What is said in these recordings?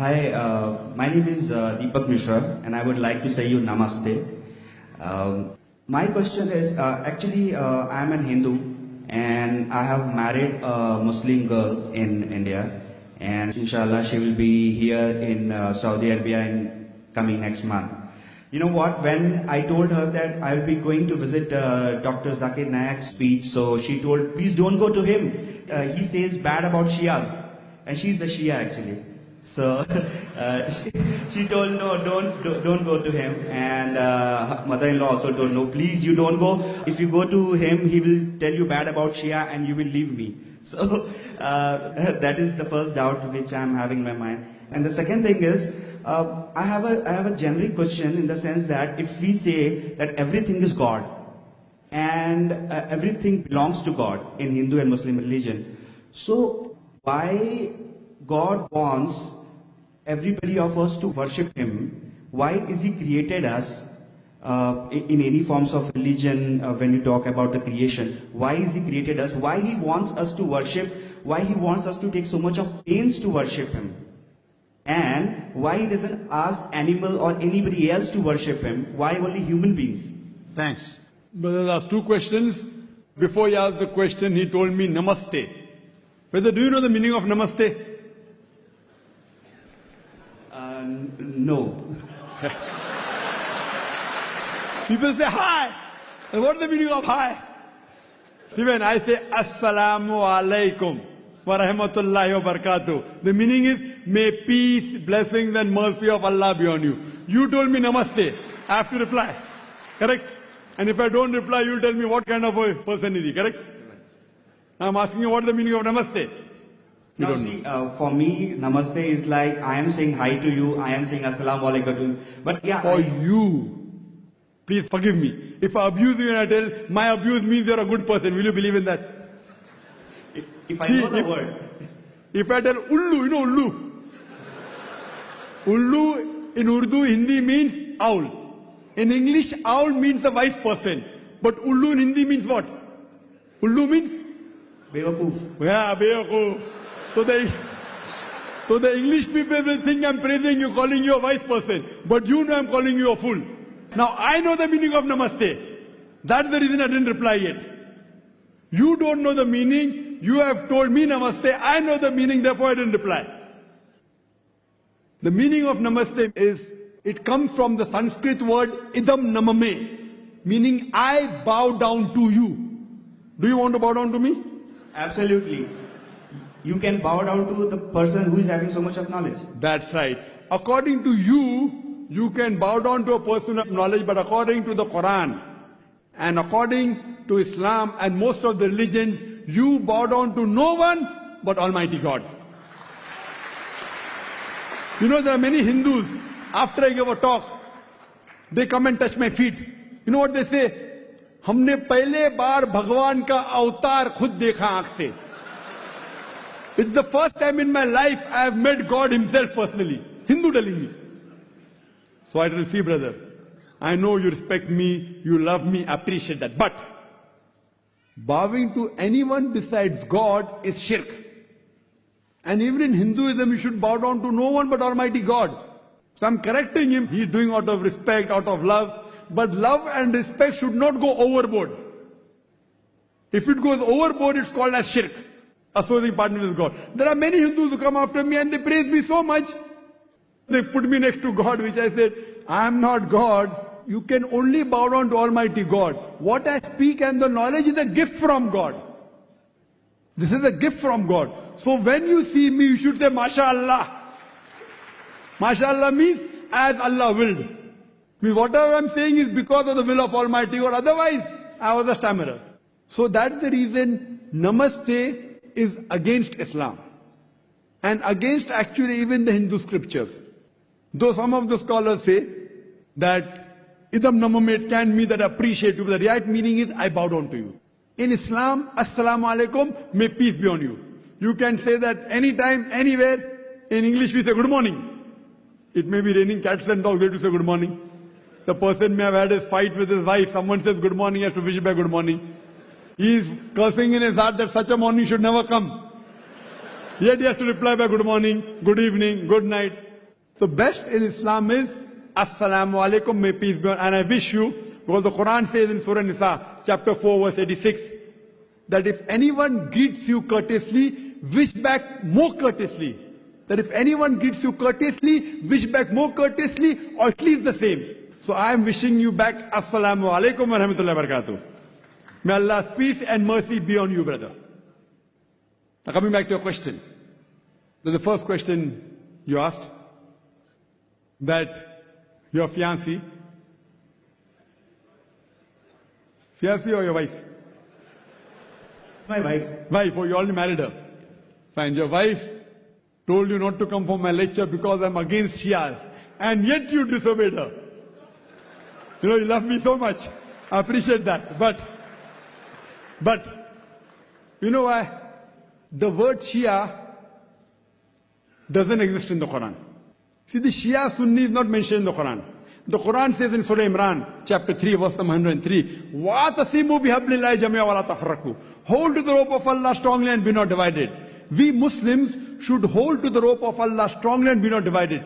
Hi, my name is Deepak Mishra, and I would like to say you namaste. My question is I am an Hindu, and I have married a Muslim girl in India, and inshallah, she will be here in Saudi Arabia in coming next month. You know what? When I told her that I will be going to visit Dr. Zakir Naik's speech, so she told, please don't go to him. He says bad about Shias, and she's a Shia actually. So she told, no, don't go to him. And her mother-in-law also told, no, please, you don't go. If you go to him, he will tell you bad about Shia, and you will leave me. So that is the first doubt which I'm having in my mind. And the second thing is, I have a generic question in the sense that if we say that everything is God and everything belongs to God in Hindu and Muslim religion, so why God wants everybody of us to worship Him? Why is He created us in any forms of religion? When you talk about the creation, why is He created us? Why He wants us to worship? Why He wants us to take so much of pains to worship Him? And why He doesn't ask animal or anybody else to worship Him? Why only human beings? Thanks. Brother asked two questions. Before he asked the question, he told me namaste. Brother, do you know the meaning of namaste? No. People say hi. And what is the meaning of hi? Even I say assalamu alaikum wa rahmatullahi wa barakatuh. The meaning is may peace, blessings and mercy of Allah be on you. You told me namaste. I have to reply. Correct? And if I don't reply, you'll tell me what kind of a person is he. Correct? I'm asking you what is the meaning of namaste. Now see, for me, namaste is like I am saying hi to you, I am saying assalamu alaikum to you. But yeah, For you, please forgive me. If I abuse you and I tell my abuse means you're a good person, will you believe in that? if I know the word. If I tell ullu, you know ullu. Ullu in Urdu, Hindi means owl. In English, owl means the wise person. But ullu in Hindi means what? Ullu means? Bewakoof. Yeah, bewakoof. So the English people will think I'm praising you, calling you a wise person. But you know I'm calling you a fool. Now I know the meaning of namaste. That's the reason I didn't reply yet. You don't know the meaning. You have told me namaste. I know the meaning, therefore I didn't reply. The meaning of namaste is, it comes from the Sanskrit word idam namame, meaning I bow down to you. Do you want to bow down to me? Absolutely. You can bow down to the person who is having so much of knowledge. That's right. According to you, you can bow down to a person of knowledge, but according to the Quran and according to Islam and most of the religions, you bow down to no one but Almighty God. You know, there are many Hindus, after I give a talk, they come and touch my feet. You know what they say? हमने पहले बार भगवान का अवतार खुद देखा आंख से. It's the first time in my life I have met God Himself personally. Hindu telling me. So I tell you, see brother, I know you respect me, you love me, appreciate that. But bowing to anyone besides God is shirk. And even in Hinduism, you should bow down to no one but Almighty God. So I'm correcting him. He's doing out of respect, out of love. But love and respect should not go overboard. If it goes overboard, it's called as shirk. Associating partner with God. There are many Hindus who come after me and they praise me so much. They put me next to God, which I said, I am not God. You can only bow down to Almighty God. What I speak and the knowledge is a gift from God. This is a gift from God. So when you see me, you should say, MashaAllah. MashaAllah means as Allah willed. Means whatever I'm saying is because of the will of Almighty God. Otherwise, I was a stammerer. So that's the reason Namaste is against Islam. And against actually even the Hindu scriptures. Though some of the scholars say that idam namame can mean that I appreciate you. But the right meaning is I bow down to you. In Islam, assalamu alaikum, may peace be on you. You can say that anytime, anywhere. In English we say good morning. It may be raining cats and dogs, they have to say good morning. The person may have had a fight with his wife. Someone says good morning, he has to wish back good morning. He is cursing in his heart that such a morning should never come. Yet he has to reply by good morning, good evening, good night. So best in Islam is Assalamu alaikum, may peace be on, and I wish you, because the Quran says in Surah Nisa, chapter 4, verse 86, that if anyone greets you courteously, wish back more courteously. That if anyone greets you courteously, wish back more courteously, or at least the same. So I am wishing you back Assalamu alaikum wa rahmatullahi wa barakatuh. May Allah's peace and mercy be on you, brother. Now coming back to your question. The first question you asked, that your fiancée or your wife? My wife. Wife, oh, you already married her. Fine, your wife told you not to come for my lecture because I'm against Shias, and yet you disobeyed her. You know, you love me so much. I appreciate that. But, you know why? The word Shia doesn't exist in the Quran. See, the Shia Sunni is not mentioned in the Quran. The Quran says in Surah Imran, chapter 3, verse number 103, وَاتَصِمُوا بِحَبْلِ اللَّهِ جَمِيعًا وَلَا تَفَرَّقُوا. Hold to the rope of Allah strongly and be not divided. We Muslims should hold to the rope of Allah strongly and be not divided.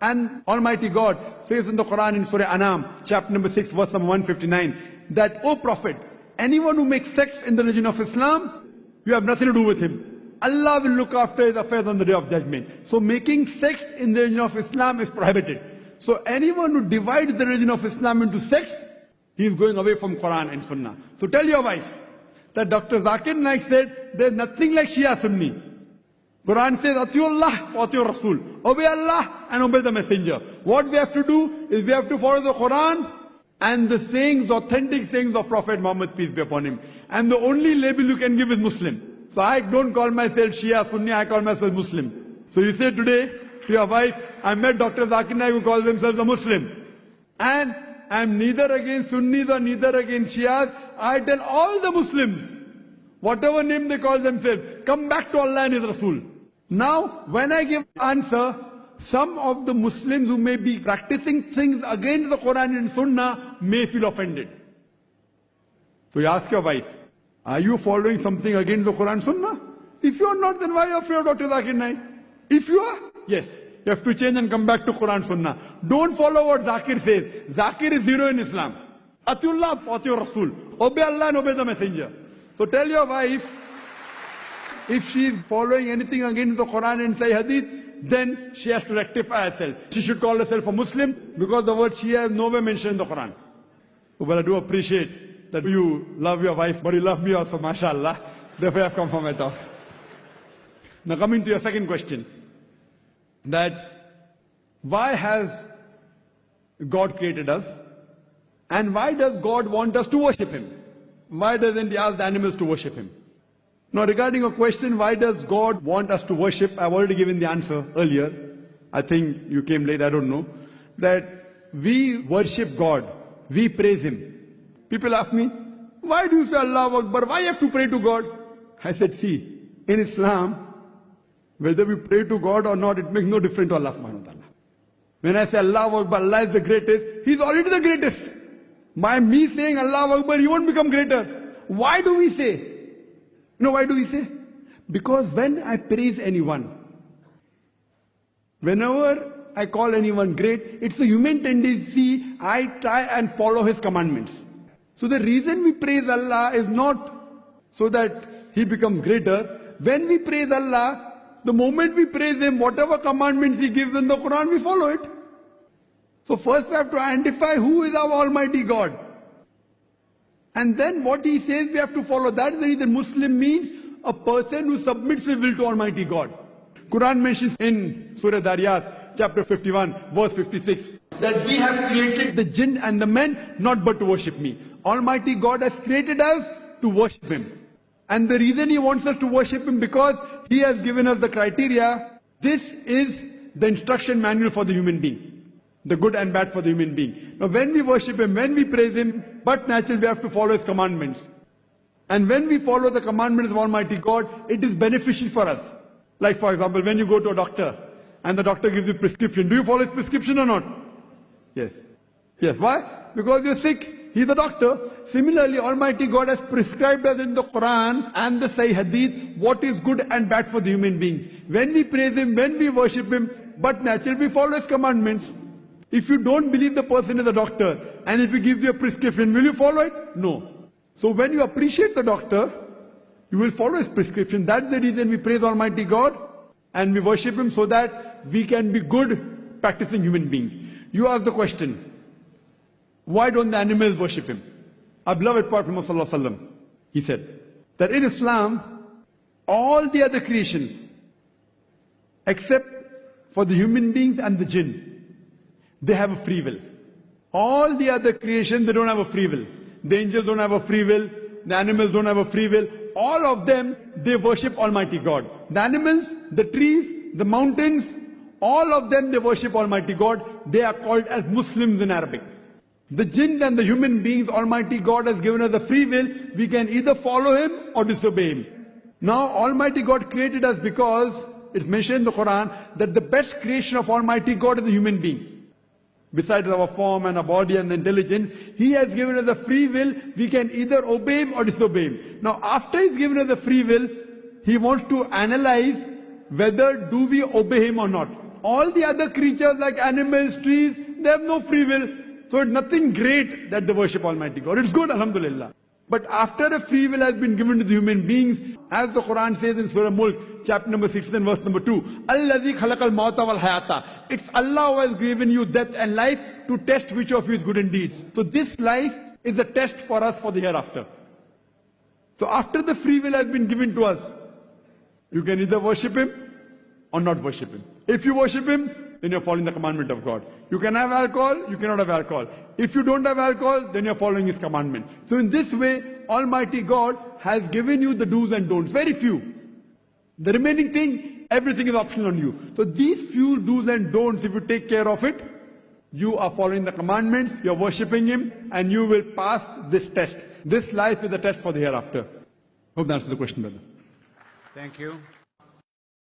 And Almighty God says in the Quran in Surah Anam, chapter number 6, verse number 159, that, O Prophet, anyone who makes sects in the religion of Islam, you have nothing to do with him. Allah will look after his affairs on the day of judgment. So making sects in the religion of Islam is prohibited. So anyone who divides the religion of Islam into sects, he is going away from Quran and Sunnah. So tell your wife that Dr. Zakir Naik said, there's nothing like Shia Sunni. Quran says, Atiullah wa Atiur Rasul. Obey Allah and obey the Messenger. What we have to do is we have to follow the Quran and the sayings, the authentic sayings of Prophet Muhammad, peace be upon him. And the only label you can give is Muslim. So I don't call myself Shia Sunni, I call myself Muslim. So you say today to your wife, I met Dr. Zakir Naik who calls themselves a Muslim. And I'm neither against Sunnis or neither against Shias. I tell all the Muslims, whatever name they call themselves, come back to Allah and His Rasul. Now, when I give answer, some of the Muslims who may be practicing things against the Quran and Sunnah may feel offended. So you ask your wife, are you following something against the Quran and Sunnah? If you are not, then why are you afraid of Dr. Zakir Naik? If you are, yes, you have to change and come back to Quran and Sunnah. Don't follow what Zakir says. Zakir is zero in Islam. Atiullah, Atiur Rasul. Obey Allah and obey the Messenger. So tell your wife, if she is following anything against the Quran and Sahih Hadith, then she has to rectify herself. She should call herself a Muslim because the word Shia is nowhere mentioned in the Quran. But I do appreciate that you love your wife, but you love me also, mashallah. Therefore I have come for my talk. Now coming to your second question, that why has God created us and why does God want us to worship Him? Why doesn't He ask the animals to worship Him? Now regarding your question, why does God want us to worship? I've already given the answer earlier. I think you came late, I don't know. That we worship God, we praise Him. People ask me, why do you say Allahu Akbar? Why you have to pray to God? I said, see, in Islam, whether we pray to God or not, it makes no difference to Allah subhanahu wa ta'ala. When I say Allahu Akbar, Allah is the greatest, He's already the greatest. By me saying Allahu Akbar, He won't become greater. Why do we say? You know why do we say? Because when I praise anyone, whenever I call anyone great, it's a human tendency, I try and follow His commandments. So the reason we praise Allah is not so that He becomes greater. When we praise Allah, the moment we praise Him, whatever commandments He gives in the Quran, we follow it. So first we have to identify who is our Almighty God. And then what He says we have to follow. That is the reason Muslim means a person who submits his will to Almighty God. Quran mentions in Surah Dariyat, chapter 51, verse 56, that we have created the jinn and the men not but to worship me. Almighty God has created us to worship Him. And the reason He wants us to worship Him because He has given us the criteria. This is the instruction manual for the human being. The good and bad for the human being. Now when we worship Him, when we praise Him, but naturally we have to follow His commandments. And when we follow the commandments of Almighty God, it is beneficial for us. Like for example, when you go to a doctor and the doctor gives you prescription, do you follow his prescription or not? Yes. Yes. Why? Because you're sick. He's the doctor. Similarly, Almighty God has prescribed us in the Quran and the Sahih Hadith what is good and bad for the human being. When we praise Him, when we worship Him, but naturally we follow his commandments. If you don't believe the person is a doctor, and if he gives you a prescription, will you follow it? No. So when you appreciate the doctor, you will follow his prescription. That's the reason we praise Almighty God and we worship him, so that we can be good practicing human beings. You ask the question, why don't the animals worship him? Our beloved Prophet Muhammad Sallallahu Alaihi Wasallam, he said that in Islam, all the other creations, except for the human beings and the jinn, they have a free will. All the other creation, they don't have a free will. The angels don't have a free will. The animals don't have a free will. All of them, they worship Almighty God. The animals, the trees, the mountains, all of them, they worship Almighty God. They are called as Muslims in Arabic. The jinn and the human beings, Almighty God has given us a free will. We can either follow him or disobey him. Now, Almighty God created us because it's mentioned in the Quran that the best creation of Almighty God is the human being. Besides our form and our body and the intelligence, he has given us a free will. We can either obey him or disobey him. Now, after he's given us a free will, he wants to analyze whether do we obey him or not. All the other creatures like animals, trees, they have no free will. So it's nothing great that they worship Almighty God. It's good, alhamdulillah. But after a free will has been given to the human beings, as the Quran says in Surah Mulk, chapter number 16, verse number 2, Alladhi khalaqal mauta wal hayata. It's Allah who has given you death and life to test which of you is good in deeds. So this life is a test for us for the hereafter. So after the free will has been given to us, you can either worship him or not worship him. If you worship him, then you're following the commandment of God. You can have alcohol, you cannot have alcohol. If you don't have alcohol, then you're following his commandment. So in this way, Almighty God has given you the do's and don'ts, very few. The remaining thing, everything is optional on you. So these few do's and don'ts, if you take care of it, you are following the commandments, you're worshipping him, and you will pass this test. This life is a test for the hereafter. Hope that answers the question, brother. Thank you.